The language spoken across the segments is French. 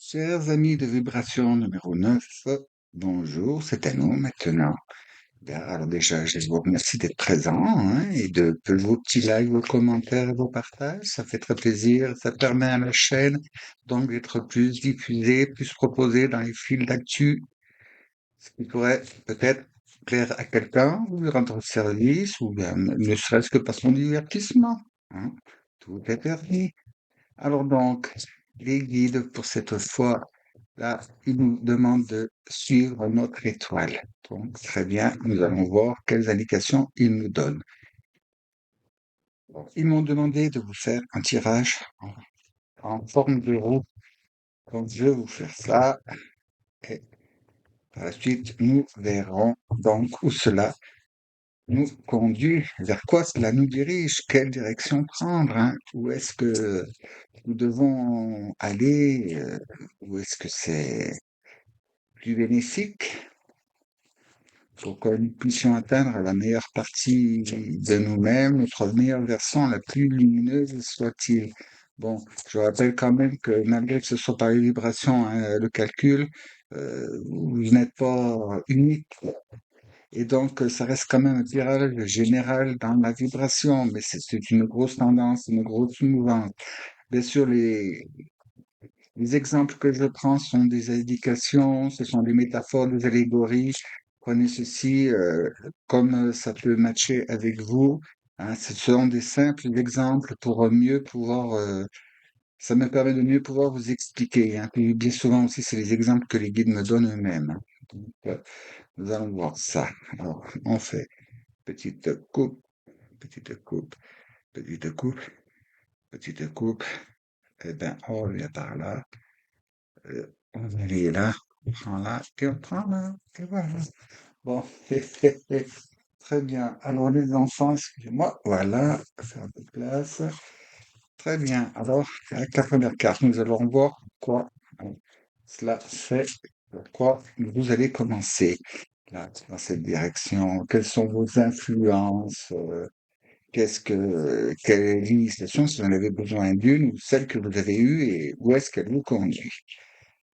Chers amis de vibration numéro 9, bonjour, c'est à nous maintenant. Bien, alors déjà, je vous remercie d'être présent et de vos petits likes, vos commentaires et vos partages. Ça fait très plaisir. Ça permet à la chaîne donc d'être plus diffusée, plus proposée dans les fils d'actu, ce qui pourrait peut-être plaire à quelqu'un ou lui rendre service ou bien ne serait-ce que par son divertissement. hein. Tout est permis. Alors donc, les guides pour cette fois. Là, il nous demande de suivre notre étoile. Donc, très bien, nous allons voir quelles indications il nous donne. Bon, ils m'ont demandé de vous faire un tirage en forme de roue. Donc, je vais vous faire ça et par la suite, nous verrons donc où cela nous conduit, vers quoi cela nous dirige, quelle direction prendre, où est-ce que nous devons aller, où est-ce que c'est plus bénéfique. Pour que nous puissions atteindre la meilleure partie de nous-mêmes, notre meilleure version la plus lumineuse soit-il. Bon, je rappelle quand même que malgré que ce soit par les vibrations, le calcul, vous n'êtes pas unique. Et donc, ça reste quand même un tirage général dans la vibration, mais c'est une grosse tendance, une grosse mouvance. Bien sûr, les exemples que je prends sont des indications, ce sont des métaphores, des allégories. Prenez ceci comme ça peut matcher avec vous. Ce sont des simples exemples pour mieux pouvoir. Ça me permet de mieux pouvoir vous expliquer. Puis bien souvent aussi, c'est les exemples que les guides me donnent eux-mêmes. Donc, nous allons voir ça. Alors, on fait petite coupe, petite coupe, petite coupe, petite coupe. Eh bien, on revient par là. On va aller là, on prend là, et on prend là, et voilà. Bon, très bien. Alors les enfants, excusez-moi, voilà, faire un peu de place. Très bien. Alors, avec la première carte, nous allons voir quoi cela fait, quoi vous allez commencer là, dans cette direction. Quelles sont vos influences? Quelle initiation, si vous en avez besoin d'une, ou celle que vous avez eue, et où est-ce qu'elle vous conduit?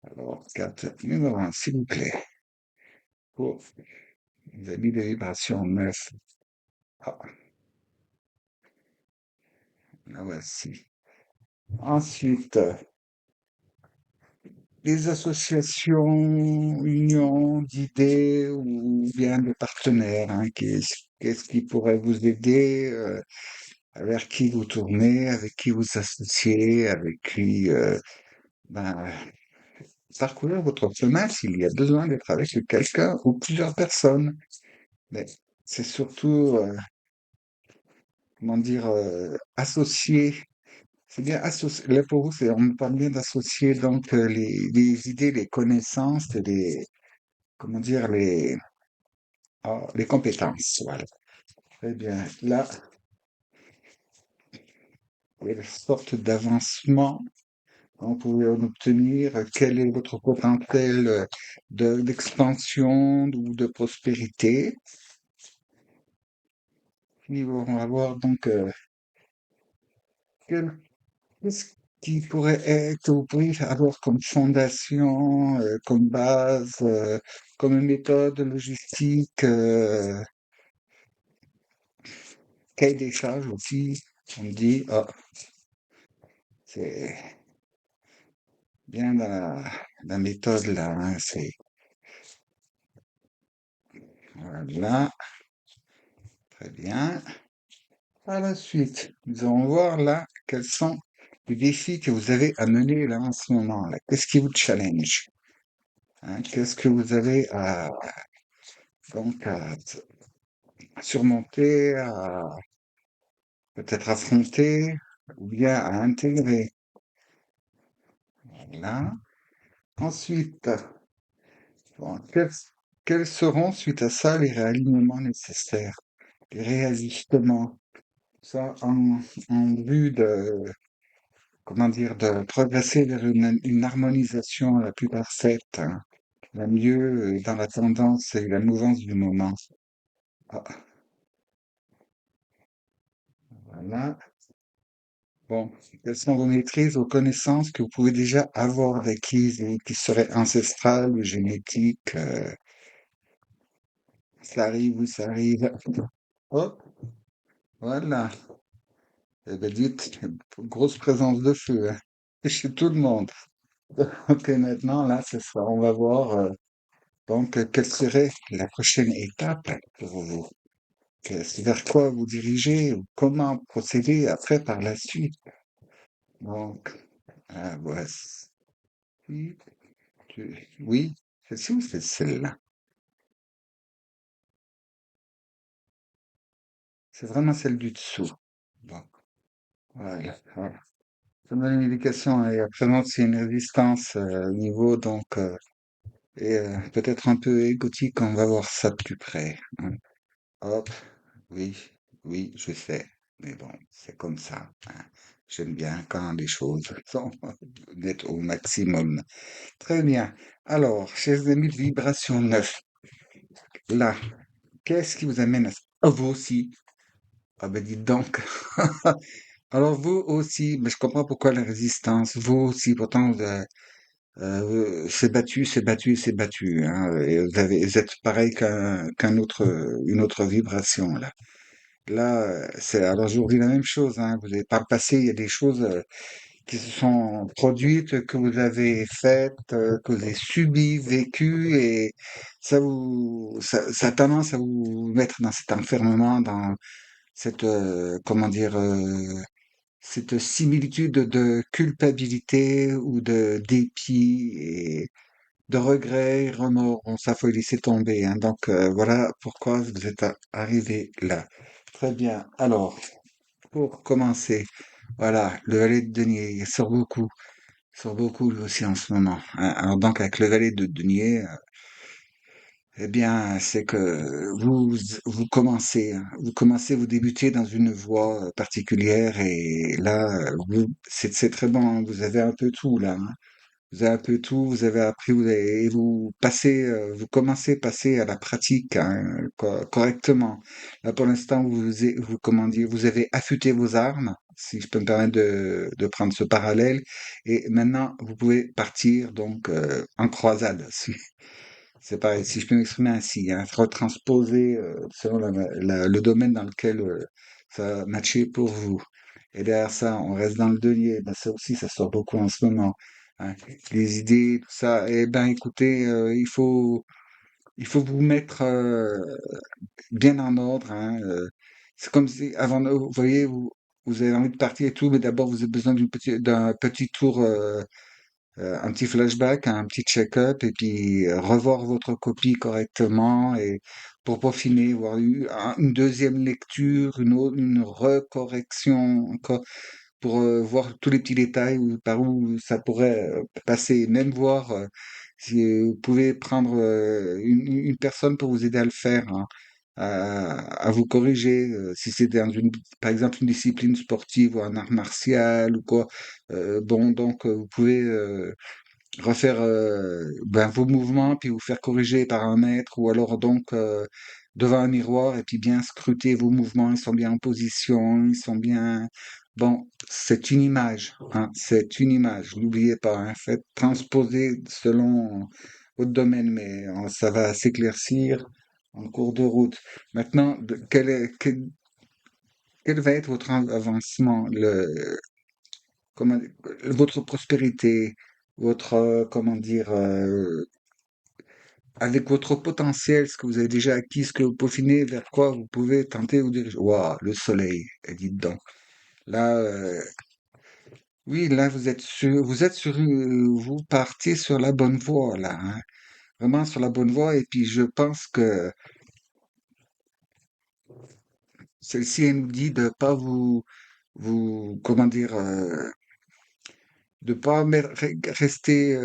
Alors, carte numéro 1, s'il vous plaît. Pour les amis de vibration 9. Ah, la voici. Ensuite, les associations, unions d'idées ou bien de partenaires. Qu'est-ce qui pourrait vous aider, vers qui vous tournez, avec qui vous associez, avec qui ben, parcourir votre chemin s'il y a besoin d'être avec quelqu'un ou plusieurs personnes. Mais c'est surtout, comment dire, associer. C'est bien associer. Là, pour vous, on parle bien d'associer donc les idées, les connaissances, et comment dire, les compétences. Voilà. Très bien. Là, quelle sorte d'avancement vous pouvez en obtenir? Quel est votre potentiel d'expansion ou de prospérité? On va voir donc quel qu'est-ce qui pourrait être, que vous pourriez avoir comme fondation, comme base, comme méthode logistique, cahier des charges aussi? On me dit, ah, c'est bien dans la méthode là, c'est voilà, très bien. Par la suite, nous allons voir là quels sont les défis que vous avez à mener là en ce moment là. Qu'est-ce qui vous challenge? Qu'est-ce que vous avez donc à surmonter, à peut-être affronter ou bien à intégrer. Voilà. Ensuite, bon, quels seront suite à ça les réalignements nécessaires, les réajustements, ça en vue de, comment dire, de progresser vers une harmonisation la plus parfaite, la mieux dans la tendance et la mouvance du moment. Ah, voilà. Bon, quelles sont vos maîtrises, vos connaissances que vous pouvez déjà avoir d'acquises et qui seraient ancestrales ou génétiques? Ça arrive ou ça arrive. Hop, voilà. Eh ben dites, grosse présence de feu, hein, chez tout le monde. Ok, maintenant, là, ce sera, on va voir, donc, quelle serait la prochaine étape pour vous? Vers quoi vous dirigez? Ou comment procéder après par la suite? Donc, voici. Oui, celle-ci ou c'est celle-là? C'est vraiment celle du dessous. Bon, voilà, voilà. Ça me donne une indication, et après, c'est une résistance au niveau, donc, et peut-être un peu égotique, on va voir ça de plus près, hein. Hop, oui, oui, je sais, mais bon, c'est comme ça, hein. J'aime bien quand les choses sont nettes au maximum. Très bien. Alors, chers amis de Vibration 9, là, qu'est-ce qui vous amène à vous aussi? Ah ben dites donc. Alors vous aussi, mais je comprends pourquoi la résistance. Vous aussi, pourtant, c'est battu, c'est battu, c'est battu, hein, et vous êtes pareil qu'un autre, une autre vibration là. Là, alors je vous dis la même chose, hein. Vous avez par le passé, il y a des choses qui se sont produites, que vous avez faites, que vous avez subies, vécues, et ça a tendance à vous mettre dans cet enfermement, dans cette, comment dire, cette similitude de culpabilité ou de dépit et de regret, remords. Bon, ça, faut laisser tomber, hein. Donc, voilà pourquoi vous êtes arrivé là. Très bien. Alors, pour commencer, voilà, le valet de denier, il sort beaucoup lui aussi en ce moment, hein. Alors donc, avec le valet de denier, eh bien, c'est que vous commencez, hein, vous débutez dans une voie particulière, et là, c'est très bon, hein. Vous avez un peu tout là, hein. Vous avez un peu tout, vous avez appris, et vous passez, vous commencez à passer à la pratique, hein, correctement. Là, pour l'instant, comment dire, vous avez affûté vos armes, si je peux me permettre de prendre ce parallèle, et maintenant, vous pouvez partir donc en croisade. C'est pareil, si je peux m'exprimer ainsi, hein, retransposer selon le domaine dans lequel ça a matché pour vous. Et derrière ça, on reste dans le denier. Ben, ça aussi, ça sort beaucoup en ce moment, hein. Les idées, tout ça. Eh ben, écoutez, il faut vous mettre bien en ordre, hein. C'est comme si, vous voyez, vous avez envie de partir et tout, mais d'abord, vous avez besoin d'un petit tour. Un petit flashback, un petit check-up, et puis revoir votre copie correctement, et pour peaufiner, voir une deuxième lecture, une recorrection encore, pour voir tous les petits détails par où ça pourrait passer, même voir si vous pouvez prendre une personne pour vous aider à le faire, hein, à vous corriger, si c'est dans par exemple une discipline sportive ou un art martial ou quoi. Bon, donc vous pouvez refaire ben, vos mouvements, puis vous faire corriger par un maître, ou alors donc devant un miroir, et puis bien scruter vos mouvements, ils sont bien en position, ils sont bien. Bon, c'est une image, hein, c'est une image, n'oubliez pas, hein, faites transposer selon votre domaine, mais ça va s'éclaircir en cours de route. Maintenant, quel va être votre avancement, comment, votre prospérité, votre, comment dire, avec votre potentiel, ce que vous avez déjà acquis, ce que vous peaufinez, vers quoi vous pouvez tenter ou diriger. Waouh, le soleil, dites donc. Là, oui, là, vous partez sur la bonne voie, là, hein. Vraiment sur la bonne voie. Et puis, je pense que celle-ci, elle nous dit de pas comment dire, de pas rester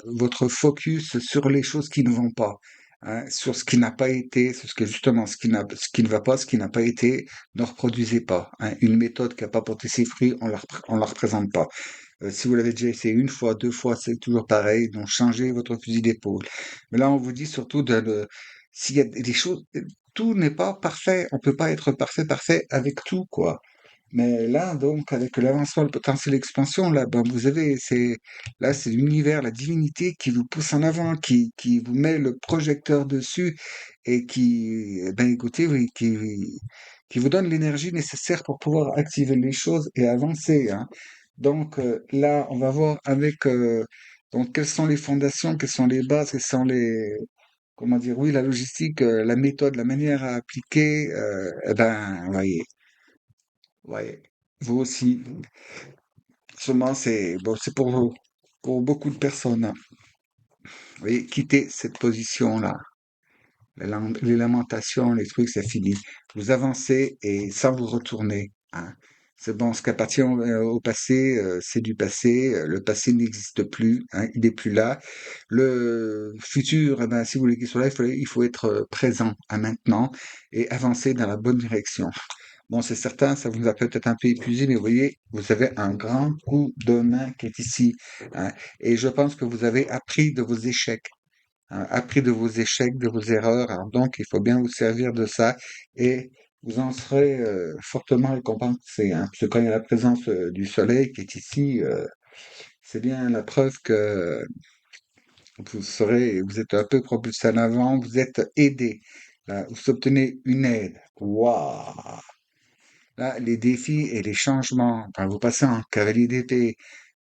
votre focus sur les choses qui ne vont pas, hein, sur ce qui n'a pas été, sur ce que justement ce qui ne va pas, ce qui n'a pas été, ne reproduisez pas, hein. Une méthode qui n'a pas porté ses fruits, on la représente pas. Si vous l'avez déjà essayé une fois, deux fois, c'est toujours pareil, donc changez votre fusil d'épaule. Mais là, on vous dit surtout s'il y a des choses, tout n'est pas parfait, on peut pas être parfait avec tout, quoi. Mais là, donc, avec l'avancement, le potentiel d'expansion, là, ben, vous avez, là, c'est l'univers, la divinité qui vous pousse en avant, qui vous met le projecteur dessus et qui, eh ben, écoutez, oui, qui vous donne l'énergie nécessaire pour pouvoir activer les choses et avancer, hein. Donc, là, on va voir avec, donc, quelles sont les fondations, quelles sont les bases, quelles sont comment dire, oui, la logistique, la méthode, la manière à appliquer, eh ben, voyez, voyez, vous aussi. Seulement, c'est bon, c'est pour beaucoup de personnes, hein. Vous voyez, quitter cette position-là. Les lamentations, les trucs, c'est fini. Vous avancez et sans vous retourner, hein. C'est bon, ce qui appartient au passé, c'est du passé. Le passé n'existe plus, hein, il n'est plus là. Le futur, eh ben, si vous voulez qu'il soit là, il faut être présent à maintenant et avancer dans la bonne direction. Bon, c'est certain, ça vous a peut-être un peu épuisé, mais vous voyez, vous avez un grand coup de main qui est ici, hein. Et je pense que vous avez appris de vos échecs, hein, appris de vos échecs, de vos erreurs. Alors donc, il faut bien vous servir de ça et vous en serez fortement récompensé, hein. Parce que quand il y a la présence du soleil qui est ici, c'est bien la preuve que vous êtes un peu propulsé en avant, vous êtes aidé. Là, vous obtenez une aide. Waouh! Là, les défis et les changements, enfin, vous passez en cavalier d'épée.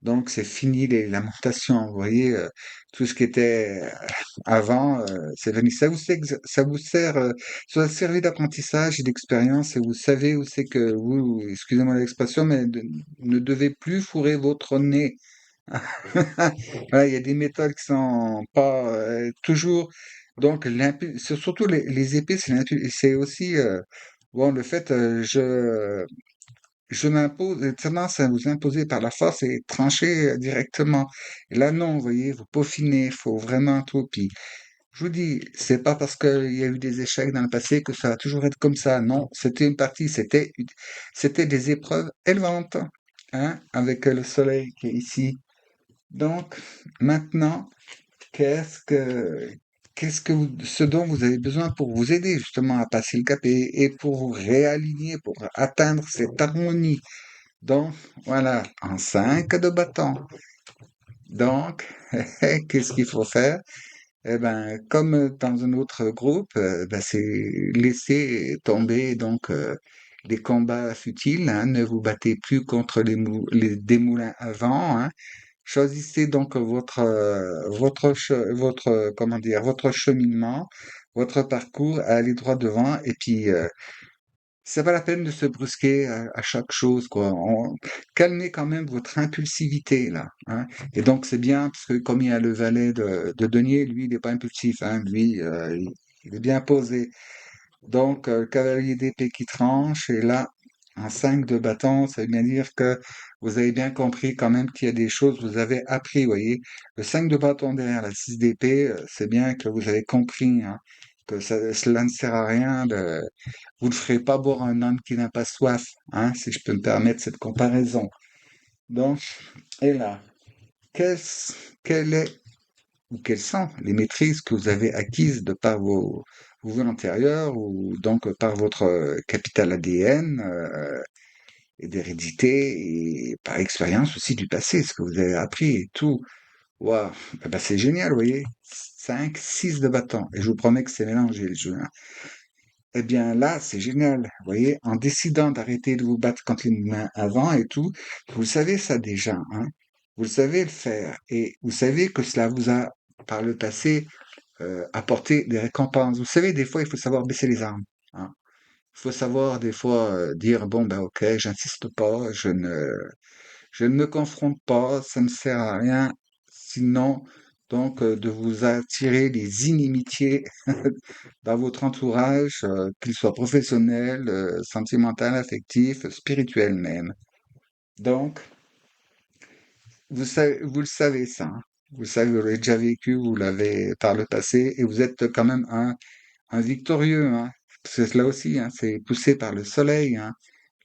Donc, c'est fini les lamentations. Vous voyez, tout ce qui était avant, c'est venu. Ça vous sert, ça vous a servi d'apprentissage et d'expérience et vous savez où c'est que vous, excusez-moi l'expression, mais ne devez plus fourrer votre nez. Voilà, il y a des méthodes qui sont pas toujours. Donc, c'est surtout les épées, c'est aussi bon le fait. Je m'impose, tendance à vous imposer par la force et trancher directement. Et là, non, vous voyez, vous peaufinez, faut vraiment tout. Puis, je vous dis, c'est pas parce qu'il y a eu des échecs dans le passé que ça va toujours être comme ça. Non, c'était une partie, c'était des épreuves élevantes, hein, avec le soleil qui est ici. Donc, maintenant, qu'est-ce que, ce dont vous avez besoin pour vous aider justement à passer le cap et pour vous réaligner, pour atteindre cette harmonie. Donc, voilà, en 5 de bâton. Donc, qu'est-ce qu'il faut faire? Eh ben, comme dans un autre groupe, ben, c'est laisser tomber donc les combats futiles, hein. Ne vous battez plus contre des moulins à vent, hein. Choisissez donc comment dire, votre cheminement, votre parcours, aller droit devant, et puis c'est pas la peine de se brusquer à chaque chose, quoi. Calmez quand même votre impulsivité, là, hein. Et donc, c'est bien, parce que comme il y a le valet de denier, lui, il n'est pas impulsif, hein. Lui, il est bien posé. Donc, cavalier d'épée qui tranche, et là, un 5 de bâton, ça veut bien dire que vous avez bien compris quand même qu'il y a des choses que vous avez appris, vous voyez. Le 5 de bâton derrière la 6 d'épée, c'est bien que vous avez compris, hein, que cela ne sert à rien vous ne ferez pas boire un âne qui n'a pas soif, hein, si je peux me permettre cette comparaison. Donc, et là, quelle, quelle est ou quelles sont les maîtrises que vous avez acquises de par vos vies antérieures ou donc par votre capital ADN et d'hérédité et par expérience aussi du passé, ce que vous avez appris et tout. Waouh, eh ben, c'est génial, vous voyez. 5, 6 de bâton. Et je vous promets que c'est mélangé le jeu, hein. Eh bien là, c'est génial. Vous voyez, en décidant d'arrêter de vous battre contre les mains avant et tout, vous le savez ça déjà, hein. Vous le savez le faire. Et vous savez que cela vous a, par le passé, apporté des récompenses. Vous savez, des fois, il faut savoir baisser les armes, hein. Il faut savoir, des fois, dire, bon, ben ok, j'insiste pas, je ne me confronte pas, ça ne sert à rien. Sinon, donc, de vous attirer les inimitiés dans votre entourage, qu'il soit professionnel, sentimental, affectif, spirituel même. Donc, vous le savez ça, hein. Vous le savez, vous l'avez déjà vécu, vous l'avez par le passé, et vous êtes quand même un victorieux, hein. Parce que là aussi, hein, c'est poussé par le soleil, hein.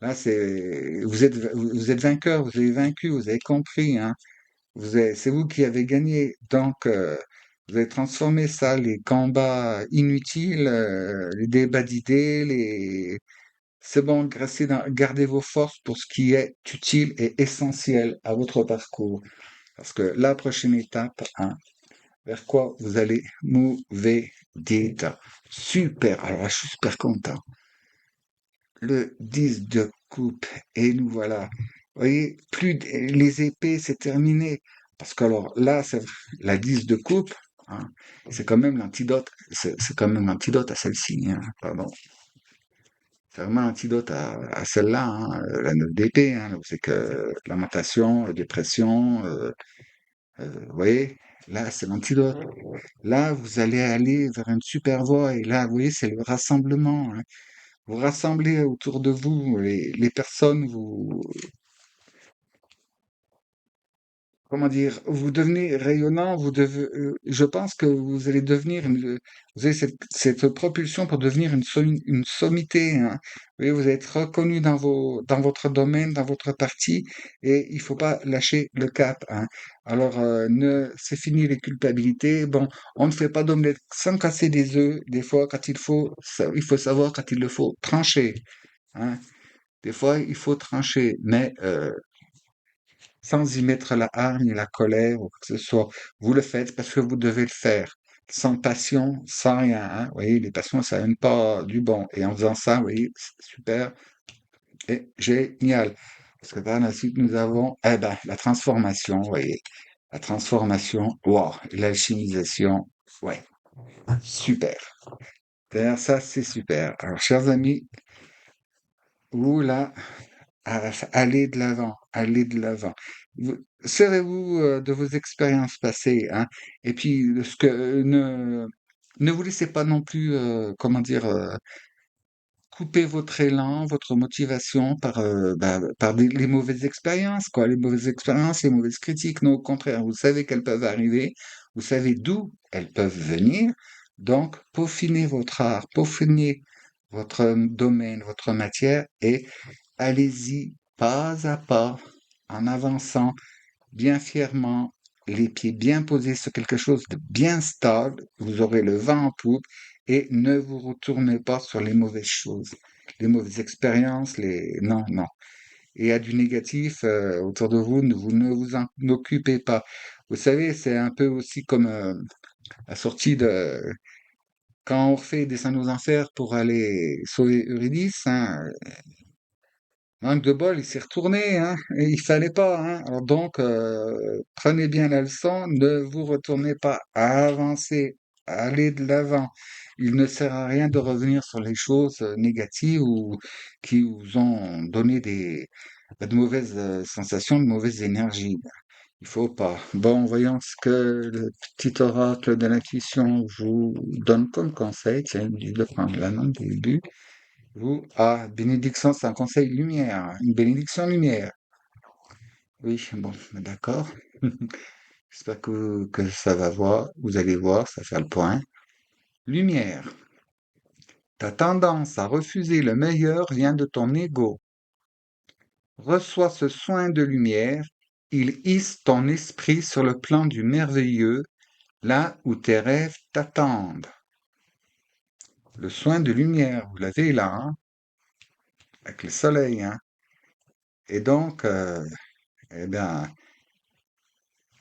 Là, vous êtes vainqueur, vous avez vaincu, vous avez compris, hein. C'est vous qui avez gagné. Donc, vous avez transformé ça, les combats inutiles, les débats d'idées, C'est bon, gardez vos forces pour ce qui est utile et essentiel à votre parcours. Parce que la prochaine étape, hein, vers quoi vous allez mouver dites. Super, alors là, je suis super content. Le 10 de coupe, et nous voilà. Vous voyez, les épées, c'est terminé. Parce que alors là, c'est la 10 de coupe, hein, c'est quand même l'antidote, c'est quand même l'antidote à celle-ci, hein, pardon. C'est vraiment l'antidote à celle-là, hein, la 9 d'épée, hein, c'est que lamentation, dépression, vous voyez, là, c'est l'antidote. Là, vous allez aller vers une super voie, et là, vous voyez, c'est le rassemblement, hein. Vous rassemblez autour de vous les personnes, comment dire, vous devenez rayonnant, je pense que vous allez devenir vous avez cette propulsion pour devenir une sommité, hein. Vous allez être reconnu dans votre domaine, dans votre partie, et il faut pas lâcher le cap, hein. Alors, c'est fini les culpabilités. Bon, on ne fait pas d'omelette sans casser des œufs. Des fois, quand il faut savoir quand il le faut trancher, hein. Des fois, il faut trancher, mais sans y mettre la hargne et la colère ou quoi que ce soit. Vous le faites parce que vous devez le faire. Sans passion, sans rien, hein. Vous voyez, les passions, ça donne pas du bon. Et en faisant ça, vous voyez, c'est super et génial. Parce que par la suite, nous avons, eh ben, la transformation, vous voyez. La transformation, wow, l'alchimisation, ouais, super. D'ailleurs, ça, c'est super. Alors, chers amis, vous, là, allez de l'avant, allez de l'avant. Servez-vous de vos expériences passées, hein, et puis ne vous laissez pas non plus, comment dire, couper votre élan, votre motivation par les mauvaises expériences, quoi, les mauvaises expériences, les mauvaises critiques. Non, au contraire, vous savez qu'elles peuvent arriver, vous savez d'où elles peuvent venir, donc peaufinez votre art, peaufinez votre domaine, votre matière, et allez-y pas à pas, en avançant bien fièrement, les pieds bien posés sur quelque chose de bien stable. Vous aurez le vent en poupe et ne vous retournez pas sur les mauvaises choses, les mauvaises expériences, non, non. Et il y a du négatif autour de vous, vous ne vous en occupez pas. Vous savez, c'est un peu aussi comme la sortie de quand Orphée descend aux enfers pour aller sauver Eurydice, hein. Manque de bol, il s'est retourné, hein, et il fallait pas, hein. Alors donc, prenez bien la leçon, ne vous retournez pas, avancez, allez de l'avant. Il ne sert à rien de revenir sur les choses négatives ou qui vous ont donné de mauvaises sensations, de mauvaises énergies. Il faut pas. Bon, voyons ce que le petit oracle de l'intuition vous donne comme conseil. Tiens, il me dit de prendre la note du début. Vous, ah, bénédiction, c'est un conseil lumière, une bénédiction lumière. Oui, bon, d'accord. J'espère que ça va voir, vous allez voir, ça fait le point. Lumière. Ta tendance à refuser le meilleur vient de ton ego. Reçois ce soin de lumière, il hisse ton esprit sur le plan du merveilleux, là où tes rêves t'attendent. Le soin de lumière, vous l'avez là, hein, avec le soleil, hein. Et donc, eh bien,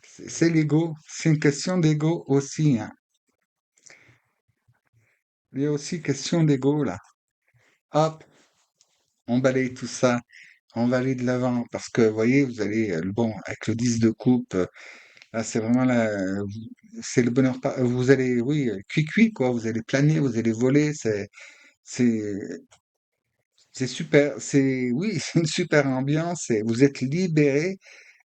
c'est l'ego, c'est une question d'ego aussi, hein. Il y a aussi question d'ego là. Hop, on balaye tout ça, on va aller de l'avant parce que vous voyez, vous allez bon avec le 10 de coupe, là c'est vraiment c'est le bonheur vous allez oui, cuit quoi, vous allez planer, vous allez voler, c'est c'est super, c'est oui, c'est une super ambiance et vous êtes libéré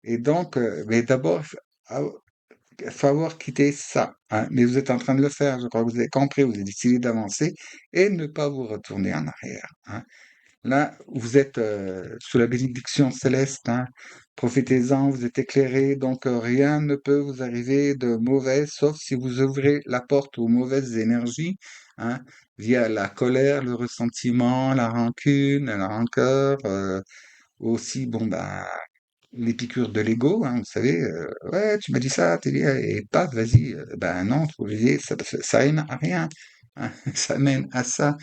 et donc mais d'abord il va falloir quitter ça, hein. Mais vous êtes en train de le faire, je crois que vous avez compris, vous avez décidé d'avancer et ne pas vous retourner en arrière, hein. Là, vous êtes sous la bénédiction céleste, hein. Profitez-en, vous êtes éclairés, donc rien ne peut vous arriver de mauvais, sauf si vous ouvrez la porte aux mauvaises énergies, hein, via la colère, le ressentiment, la rancune, la rancœur, aussi, bon, bah, les piqûres de l'ego, hein, vous savez, ouais, tu m'as dit ça, t'es dit, et paf, vas-y, ben non, faut viser, ça rime à rien. hein, ça mène à ça.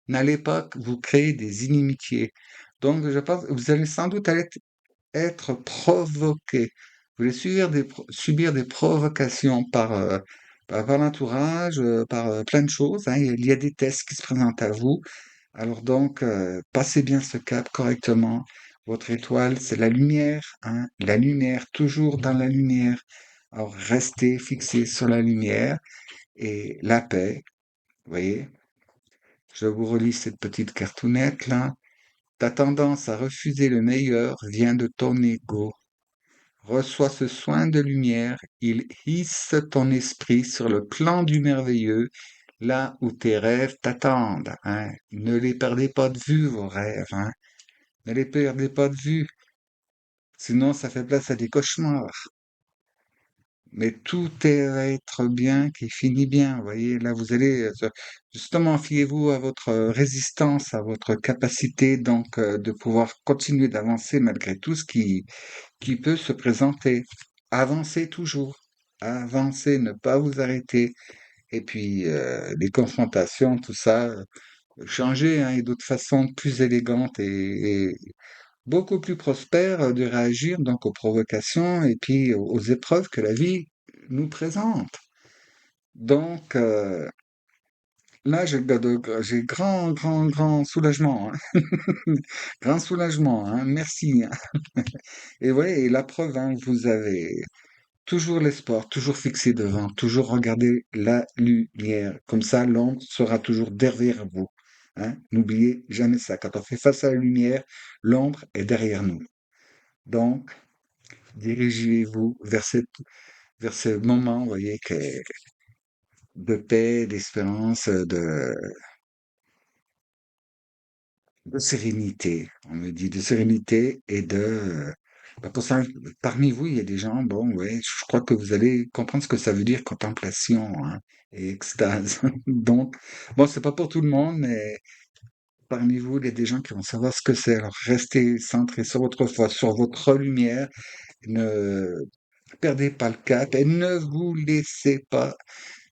N'allez pas vous créer des inimitiés. Donc, je pense que vous allez sans doute être provoqué. Vous allez subir des provocations par l'entourage, par plein de choses, hein. Il y a des tests qui se présentent à vous. Alors donc, passez bien ce cap correctement. Votre étoile, c'est la lumière, hein. La lumière, toujours dans la lumière. Alors restez fixé sur la lumière et la paix. Vous voyez, je vous relis cette petite cartoonette là. Ta tendance à refuser le meilleur vient de ton ego. Reçois ce soin de lumière, il hisse ton esprit sur le plan du merveilleux, là où tes rêves t'attendent, hein. Ne les perdez pas de vue, vos rêves, hein. Ne les perdez pas de vue, sinon ça fait place à des cauchemars. Mais tout est va être bien qui finit bien, vous voyez. Là, vous allez, justement, fiez-vous à votre résistance, à votre capacité, donc, de pouvoir continuer d'avancer malgré tout ce qui peut se présenter. Avancez toujours. Avancez, ne pas vous arrêter. Et puis, les confrontations, tout ça, changer, hein, et d'autres façons plus élégantes et beaucoup plus prospères de réagir donc aux provocations et puis aux épreuves que la vie nous présente. Donc, là, j'ai grand soulagement, hein. Grand soulagement, hein. Merci, hein. Et ouais, et la preuve, hein, vous avez toujours l'espoir, toujours fixé devant, toujours regarder la lumière. Comme ça, l'ombre sera toujours derrière vous, hein. N'oubliez jamais ça. Quand on fait face à la lumière, l'ombre est derrière nous. Donc, dirigez-vous vers ce moment, vous voyez, de paix, d'espérance, de sérénité. On me dit de sérénité et bah, pour ça, parmi vous, il y a des gens, bon, ouais, je crois que vous allez comprendre ce que ça veut dire contemplation, hein, et extase. Donc, bon, c'est pas pour tout le monde, mais parmi vous, il y a des gens qui vont savoir ce que c'est. Alors, restez centrés sur votre foi, sur votre lumière. Ne perdez pas le cap et ne vous laissez pas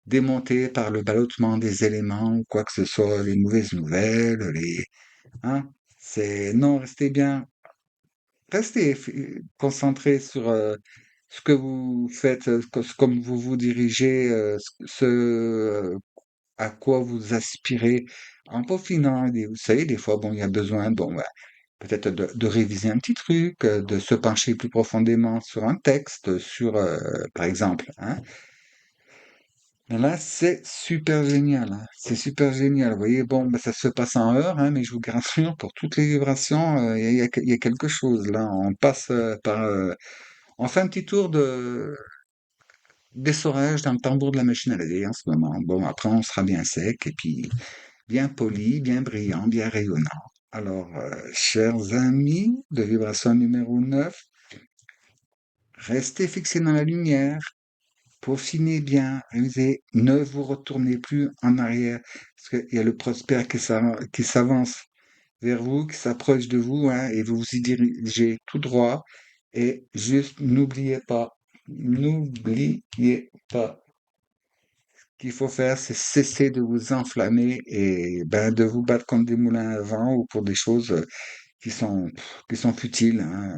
démonter par le ballottement des éléments ou quoi que ce soit, les mauvaises nouvelles, hein. Non, restez bien, restez concentré sur ce que vous faites, comme vous vous dirigez, à quoi vous aspirez, en peaufinant. Vous savez, des fois, bon, il y a besoin, bon, ouais, peut-être de réviser un petit truc, de se pencher plus profondément sur un texte, par exemple, hein. Là, c'est super génial, hein. C'est super génial. Vous voyez, bon, ben, ça se passe en heure, hein, mais je vous garantis, pour toutes les vibrations, il y a quelque chose là. On passe on fait un petit tour d'essorage dans le tambour de la machine à laver en ce moment. Bon, après, on sera bien sec et puis bien poli, bien brillant, bien rayonnant. Alors, chers amis de vibration numéro 9, restez fixés dans la lumière. Peaufinez bien, révisez, ne vous retournez plus en arrière, parce qu'il y a le prospère qui s'avance vers vous, qui s'approche de vous, hein, et vous vous y dirigez tout droit, et juste n'oubliez pas, ce qu'il faut faire, c'est cesser de vous enflammer et ben, de vous battre comme des moulins à vent ou pour des choses qui sont futiles, hein,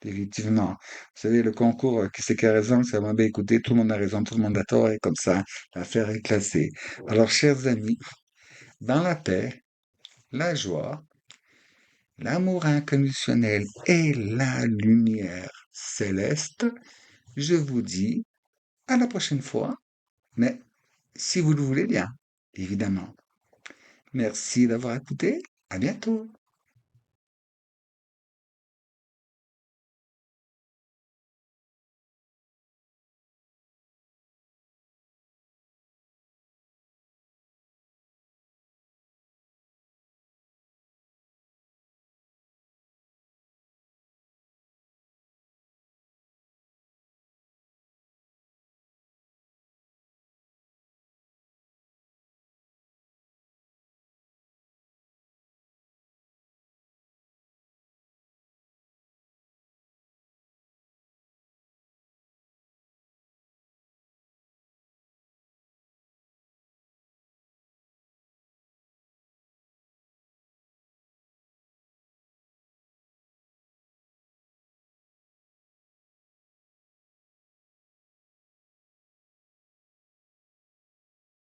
effectivement. Vous savez, le concours qui c'est qui a raison, c'est vraiment bien écouté, tout le monde a raison, tout le monde a tort, et comme ça, l'affaire est classée. Alors, chers amis, dans la paix, la joie, l'amour inconditionnel et la lumière céleste, je vous dis à la prochaine fois, mais si vous le voulez bien, évidemment. Merci d'avoir écouté, à bientôt.